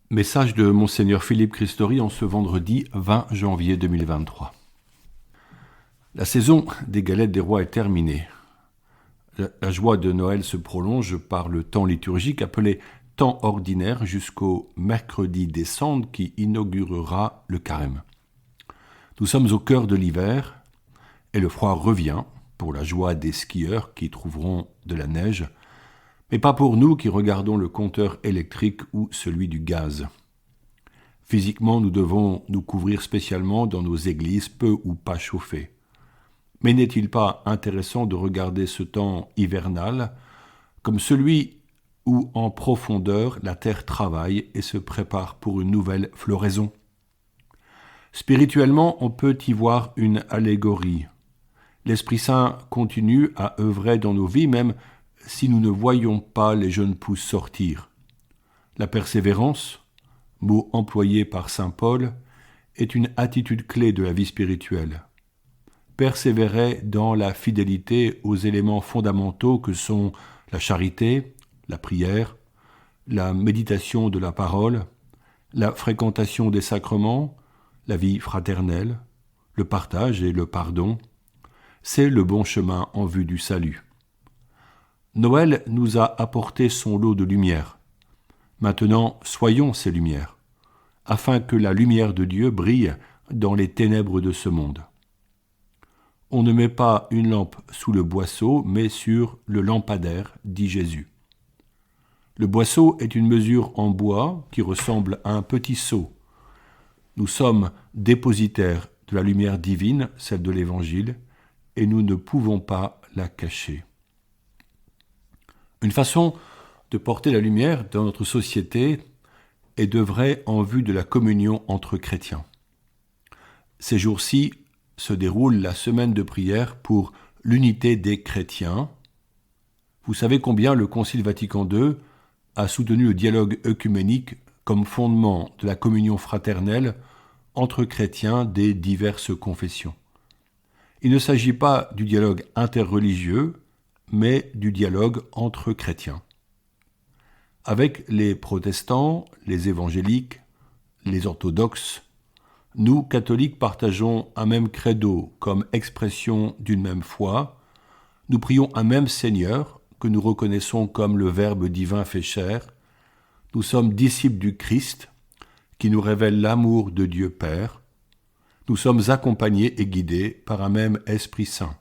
Message de Monseigneur Philippe Christori en ce vendredi 20 janvier 2023. La saison des galettes des rois est terminée. La joie de Noël se prolonge par le temps liturgique appelé temps ordinaire jusqu'au mercredi des Cendres qui inaugurera le carême. Nous sommes au cœur de l'hiver et le froid revient pour la joie des skieurs qui trouveront de la neige, mais pas pour nous qui regardons le compteur électrique ou celui du gaz. Physiquement, nous devons nous couvrir spécialement dans nos églises peu ou pas chauffées. Mais n'est-il pas intéressant de regarder ce temps hivernal comme celui où en profondeur la terre travaille et se prépare pour une nouvelle floraison? Spirituellement, on peut y voir une allégorie. L'Esprit Saint continue à œuvrer dans nos vies même si nous ne voyons pas les jeunes pousses sortir. La persévérance, mot employé par saint Paul, est une attitude clé de la vie spirituelle. Persévérer dans la fidélité aux éléments fondamentaux que sont la charité, la prière, la méditation de la parole, la fréquentation des sacrements, la vie fraternelle, le partage et le pardon, c'est le bon chemin en vue du salut. Noël nous a apporté son lot de lumière. Maintenant, soyons ces lumières, afin que la lumière de Dieu brille dans les ténèbres de ce monde. On ne met pas une lampe sous le boisseau, mais sur le lampadaire, dit Jésus. Le boisseau est une mesure en bois qui ressemble à un petit seau. Nous sommes dépositaires de la lumière divine, celle de l'Évangile, et nous ne pouvons pas la cacher. Une façon de porter la lumière dans notre société est d'œuvrer en vue de la communion entre chrétiens. Ces jours-ci se déroule la semaine de prière pour l'unité des chrétiens. Vous savez combien le Concile Vatican II a soutenu le dialogue œcuménique comme fondement de la communion fraternelle entre chrétiens des diverses confessions. Il ne s'agit pas du dialogue interreligieux, mais du dialogue entre chrétiens. Avec les protestants, les évangéliques, les orthodoxes, nous, catholiques, partageons un même credo comme expression d'une même foi. Nous prions un même Seigneur que nous reconnaissons comme le Verbe divin fait chair. Nous sommes disciples du Christ qui nous révèle l'amour de Dieu Père. Nous sommes accompagnés et guidés par un même Esprit Saint.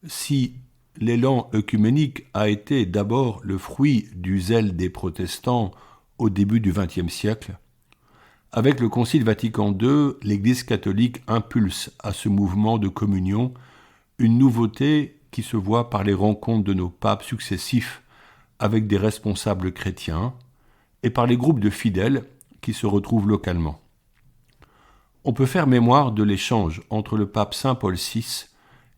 Si l'élan œcuménique a été d'abord le fruit du zèle des protestants au début du XXe siècle, avec le Concile Vatican II, l'Église catholique impulse à ce mouvement de communion une nouveauté qui se voit par les rencontres de nos papes successifs avec des responsables chrétiens et par les groupes de fidèles qui se retrouvent localement. On peut faire mémoire de l'échange entre le pape Saint Paul VI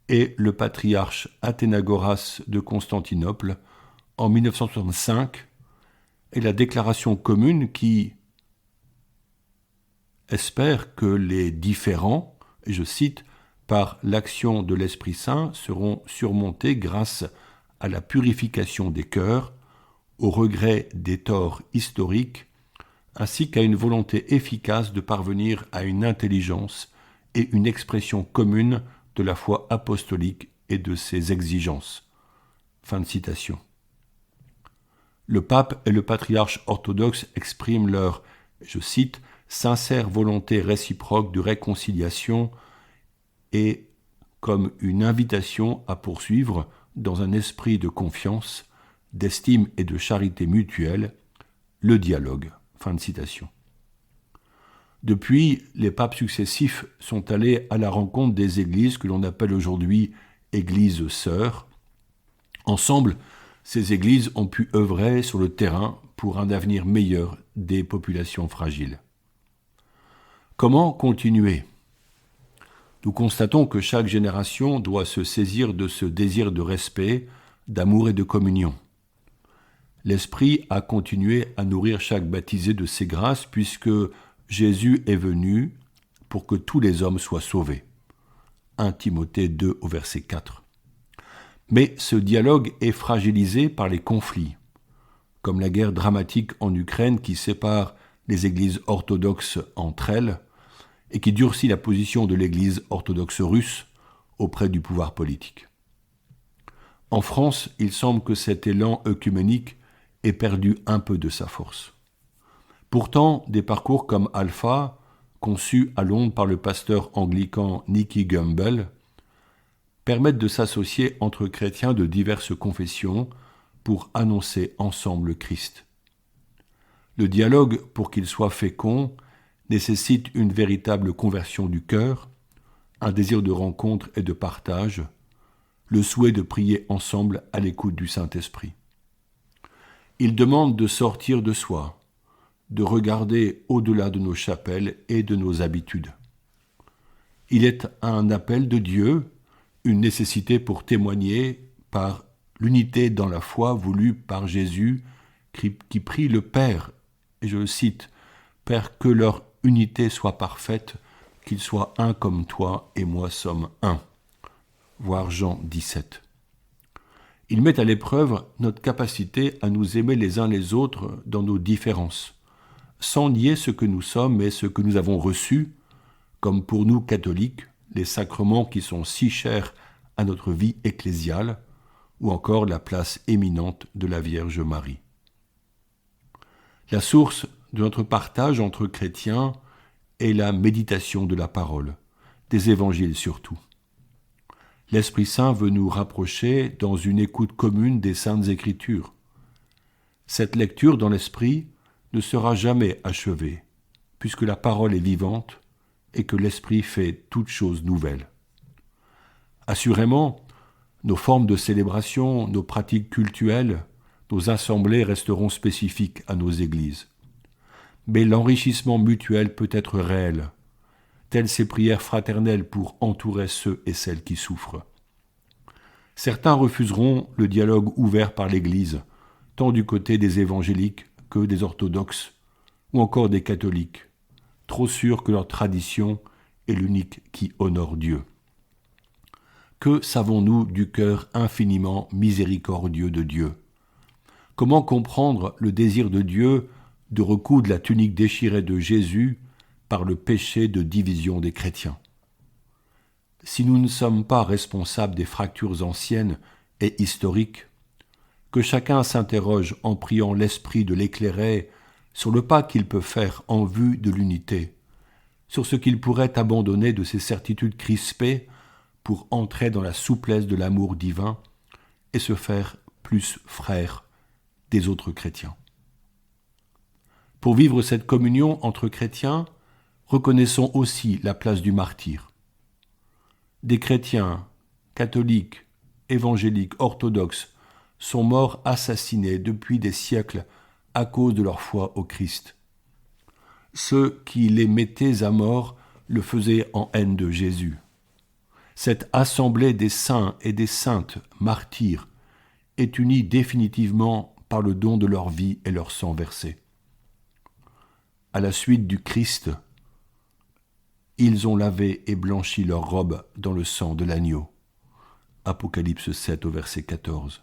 et le patriarche Athénagoras de Constantinople en 1965 et la déclaration commune qui espère que les différends, et je cite, par l'action de l'Esprit Saint seront surmontés grâce à la purification des cœurs, au regret des torts historiques, ainsi qu'à une volonté efficace de parvenir à une intelligence et une expression commune de la foi apostolique et de ses exigences. Fin de citation. Le pape et le patriarche orthodoxe expriment leur, je cite, sincère volonté réciproque de réconciliation et comme une invitation à poursuivre, dans un esprit de confiance, d'estime et de charité mutuelle, le dialogue. Fin de citation. Depuis, les papes successifs sont allés à la rencontre des églises que l'on appelle aujourd'hui églises sœurs. Ensemble, ces églises ont pu œuvrer sur le terrain pour un avenir meilleur des populations fragiles. Comment continuer ? Nous constatons que chaque génération doit se saisir de ce désir de respect, d'amour et de communion. L'Esprit a continué à nourrir chaque baptisé de ses grâces puisque Jésus est venu pour que tous les hommes soient sauvés. 1 Timothée 2 au verset 4. Mais ce dialogue est fragilisé par les conflits. comme la guerre dramatique en Ukraine qui sépare les églises orthodoxes entre elles et qui durcit la position de l'église orthodoxe russe auprès du pouvoir politique. En France, il semble que cet élan œcuménique ait perdu un peu de sa force. Pourtant, des parcours comme Alpha, conçus à Londres par le pasteur anglican Nicky Gumbel, permettent de s'associer entre chrétiens de diverses confessions pour annoncer ensemble le Christ. Le dialogue, pour qu'il soit fécond, nécessite une véritable conversion du cœur, un désir de rencontre et de partage, le souhait de prier ensemble à l'écoute du Saint-Esprit. Il demande de sortir de soi, de regarder au-delà de nos chapelles et de nos habitudes. Il est un appel de Dieu, une nécessité pour témoigner par l'unité dans la foi voulue par Jésus qui prie le Père, et je le cite, « Père, que leur unité soit parfaite, qu'ils soient un comme toi et moi sommes un », voir Jean 17. Il met à l'épreuve notre capacité à nous aimer les uns les autres dans nos différences, sans nier ce que nous sommes et ce que nous avons reçu, comme pour nous catholiques, les sacrements qui sont si chers à notre vie ecclésiale, ou encore la place éminente de la Vierge Marie. La source de notre partage entre chrétiens est la méditation de la parole, des évangiles surtout. L'Esprit Saint veut nous rapprocher dans une écoute commune des Saintes Écritures. Cette lecture dans l'Esprit ne sera jamais achevée, puisque la parole est vivante et que l'Esprit fait toutes choses nouvelles. Assurément, nos formes de célébration, nos pratiques cultuelles, nos assemblées resteront spécifiques à nos églises. Mais l'enrichissement mutuel peut être réel, telles ces prières fraternelles pour entourer ceux et celles qui souffrent. Certains refuseront le dialogue ouvert par l'Église, tant du côté des évangéliques que des orthodoxes, ou encore des catholiques, trop sûrs que leur tradition est l'unique qui honore Dieu. Que savons-nous du cœur infiniment miséricordieux de Dieu ? Comment comprendre le désir de Dieu de recoudre la tunique déchirée de Jésus par le péché de division des chrétiens ? Si nous ne sommes pas responsables des fractures anciennes et historiques, que chacun s'interroge en priant l'Esprit de l'éclairer sur le pas qu'il peut faire en vue de l'unité, sur ce qu'il pourrait abandonner de ses certitudes crispées pour entrer dans la souplesse de l'amour divin et se faire plus frère des autres chrétiens. Pour vivre cette communion entre chrétiens, reconnaissons aussi la place du martyr. Des chrétiens, catholiques, évangéliques, orthodoxes, sont morts assassinés depuis des siècles à cause de leur foi au Christ. Ceux qui les mettaient à mort le faisaient en haine de Jésus. Cette assemblée des saints et des saintes martyrs est unie définitivement par le don de leur vie et leur sang versé. À la suite du Christ, ils ont lavé et blanchi leurs robes dans le sang de l'agneau. Apocalypse 7 au verset 14.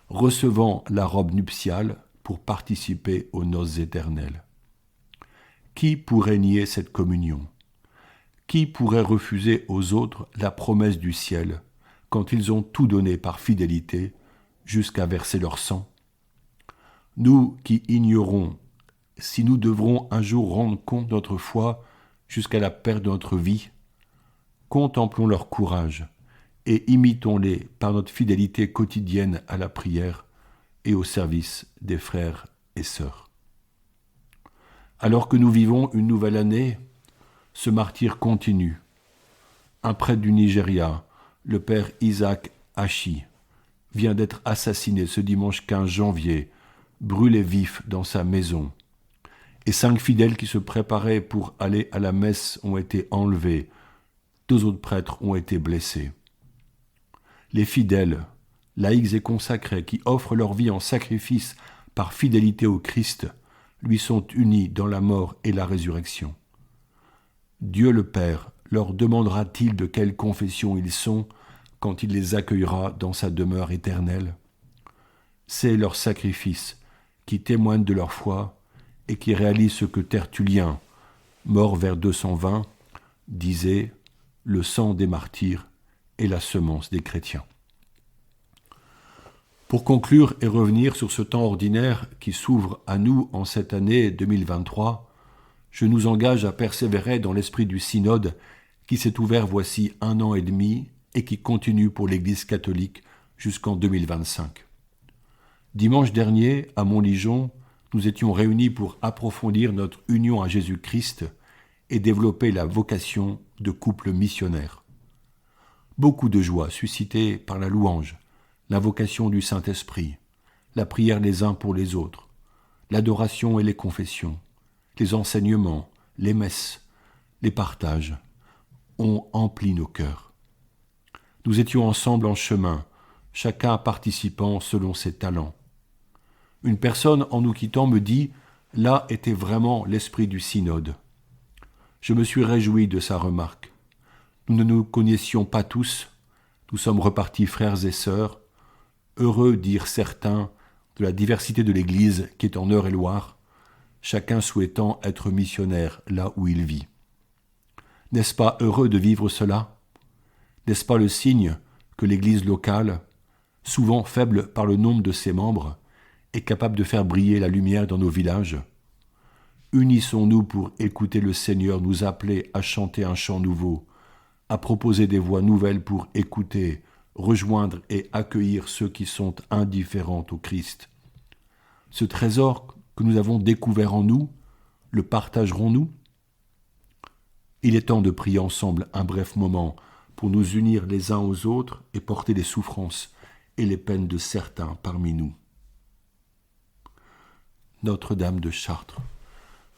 Recevant la robe nuptiale pour participer aux noces éternelles. Qui pourrait nier cette communion ? Qui pourrait refuser aux autres la promesse du ciel quand ils ont tout donné par fidélité jusqu'à verser leur sang ? Nous qui ignorons si nous devrons un jour rendre compte de notre foi jusqu'à la perte de notre vie, contemplons leur courage et imitons-les par notre fidélité quotidienne à la prière et au service des frères et sœurs. Alors que nous vivons une nouvelle année, ce martyre continue. Un prêtre du Nigeria, le père Isaac Ashi, vient d'être assassiné ce dimanche 15 janvier, brûlé vif dans sa maison. Et 5 fidèles qui se préparaient pour aller à la messe ont été enlevés. 2 autres prêtres ont été blessés. Les fidèles, laïcs et consacrés, qui offrent leur vie en sacrifice par fidélité au Christ, lui sont unis dans la mort et la résurrection. Dieu le Père leur demandera-t-il de quelle confession ils sont quand il les accueillera dans sa demeure éternelle ? C'est leur sacrifice qui témoignent de leur foi et qui réalisent ce que Tertullien, mort vers 220, disait « Le sang des martyrs est la semence des chrétiens ». Pour conclure et revenir sur ce temps ordinaire qui s'ouvre à nous en cette année 2023, je nous engage à persévérer dans l'esprit du synode qui s'est ouvert voici 1 an et demi et qui continue pour l'Église catholique jusqu'en 2025. Dimanche dernier, à Montligeon, nous étions réunis pour approfondir notre union à Jésus-Christ et développer la vocation de couple missionnaire. Beaucoup de joie suscitée par la louange, l'invocation du Saint-Esprit, la prière les uns pour les autres, l'adoration et les confessions, les enseignements, les messes, les partages, ont empli nos cœurs. Nous étions ensemble en chemin, chacun participant selon ses talents. Une personne, en nous quittant, me dit « Là était vraiment l'esprit du synode ». Je me suis réjoui de sa remarque. Nous ne nous connaissions pas tous, nous sommes repartis frères et sœurs, heureux, dirent certains, de la diversité de l'Église qui est en Eure-et-Loir, chacun souhaitant être missionnaire là où il vit. N'est-ce pas heureux de vivre cela ? N'est-ce pas le signe que l'Église locale, souvent faible par le nombre de ses membres, est capable de faire briller la lumière dans nos villages ? Unissons-nous pour écouter le Seigneur nous appeler à chanter un chant nouveau, à proposer des voix nouvelles pour écouter, rejoindre et accueillir ceux qui sont indifférents au Christ. Ce trésor que nous avons découvert en nous, le partagerons-nous ? Il est temps de prier ensemble un bref moment pour nous unir les uns aux autres et porter les souffrances et les peines de certains parmi nous. Notre-Dame de Chartres,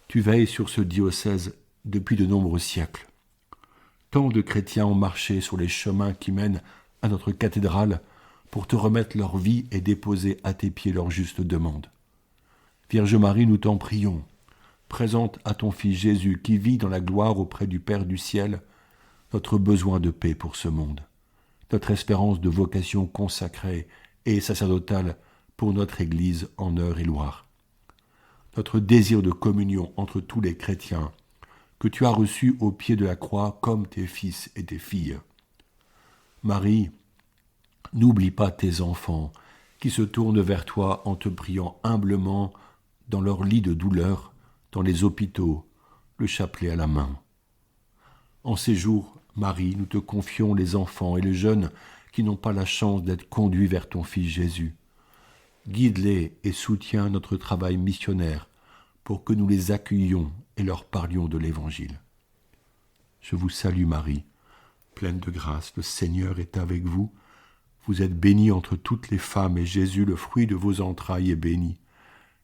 tu veilles sur ce diocèse depuis de nombreux siècles. Tant de chrétiens ont marché sur les chemins qui mènent à notre cathédrale pour te remettre leur vie et déposer à tes pieds leurs justes demandes. Vierge Marie, nous t'en prions, présente à ton Fils Jésus qui vit dans la gloire auprès du Père du ciel, notre besoin de paix pour ce monde, notre espérance de vocation consacrée et sacerdotale pour notre Église en Eure-et-Loir, notre désir de communion entre tous les chrétiens que tu as reçus au pied de la croix comme tes fils et tes filles. Marie, n'oublie pas tes enfants qui se tournent vers toi en te priant humblement dans leur lit de douleur, dans les hôpitaux, le chapelet à la main. En ces jours, Marie, nous te confions les enfants et les jeunes qui n'ont pas la chance d'être conduits vers ton Fils Jésus. Guide-les et soutiens notre travail missionnaire pour que nous les accueillions et leur parlions de l'Évangile. Je vous salue Marie, pleine de grâce, le Seigneur est avec vous. Vous êtes bénie entre toutes les femmes et Jésus, le fruit de vos entrailles, est béni.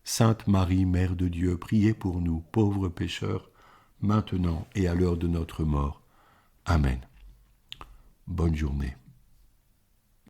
Sainte Marie, Mère de Dieu, priez pour nous, pauvres pécheurs, maintenant et à l'heure de notre mort. Amen. Bonne journée.